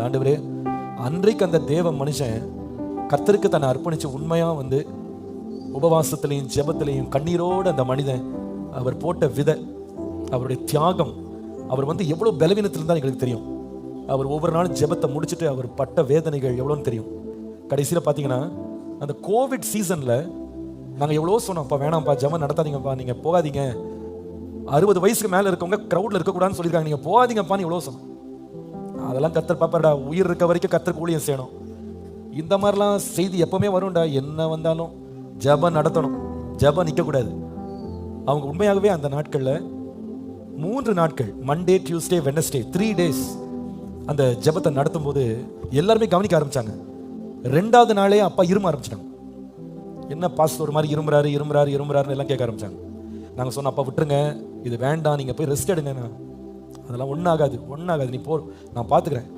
ஆண்டவரே, அன்றைக்கு அந்த தேவ மனுஷன் கர்த்தருக்கு தன்னை அர்ப்பணிச்சு உண்மையா வந்து உபவாசத்திலையும் ஜெபத்திலையும் கண்ணீரோடு அந்த மனிதன் அவர் போட்ட விதை, அவருடைய தியாகம், அவர் வந்து எவ்வளவு பலவீனத்தில் இருந்தால் எங்களுக்கு தெரியும். அவர் ஒவ்வொரு நாளும் ஜெபத்தை முடிச்சுட்டு அவர் பட்ட வேதனைகள் எவ்வளோன்னு தெரியும். கடைசியில் பார்த்தீங்கன்னா அந்த கோவிட் சீசனில் நாங்கள் எவ்வளோ சொன்னோம்ப்பா, வேணாம்ப்பா ஜெபம் நடத்தாதீங்கப்பா, நீங்கள் போகாதீங்க, 60 வயசுக்கு மேலே இருக்கவங்க க்ரௌடில் இருக்கக்கூடாதுன்னு சொல்லியிருக்காங்க, நீங்கள் போகாதீங்கப்பான்னு எவ்வளோ சொன்னோம். அதெல்லாம் கர்த்தர் பாப்பாடா, உயிர் இருக்க வரைக்கும் கர்த்தருக்கு ஊழியம் செய்யணும். இந்த மாதிரிலாம் செய்தி எப்பவுமே வரும்டா. என்ன வந்தாலும் ஜெபம் நடத்தணும், ஜெபம் நிற்கக்கூடாது. அவங்க உண்மையாகவே அந்த நாட்களில் 3 நாட்கள், மண்டே டியூஸ்டே வெட்னஸ்டே 3 days அந்த ஜெபத்தை நடத்தும் போது எல்லாருமே கவனிக்க ஆரம்பிச்சாங்க. 2வது நாளே அப்பா இரும ஆரம்பிச்சிட்டாங்க. என்ன பாஸ்டர் ஒரு மாதிரி இருமுறாருன்னு எல்லாம் கேட்க ஆரம்பிச்சாங்க. நாங்கள் சொன்னோம், அப்பா விட்டுருங்க, இது வேண்டாம், நீங்கள் போய் ரெஸ்ட் எடுங்க. அதெல்லாம் ஒன்றும் ஆகாது, நீ போ, நான் பார்த்துக்கிறேன்.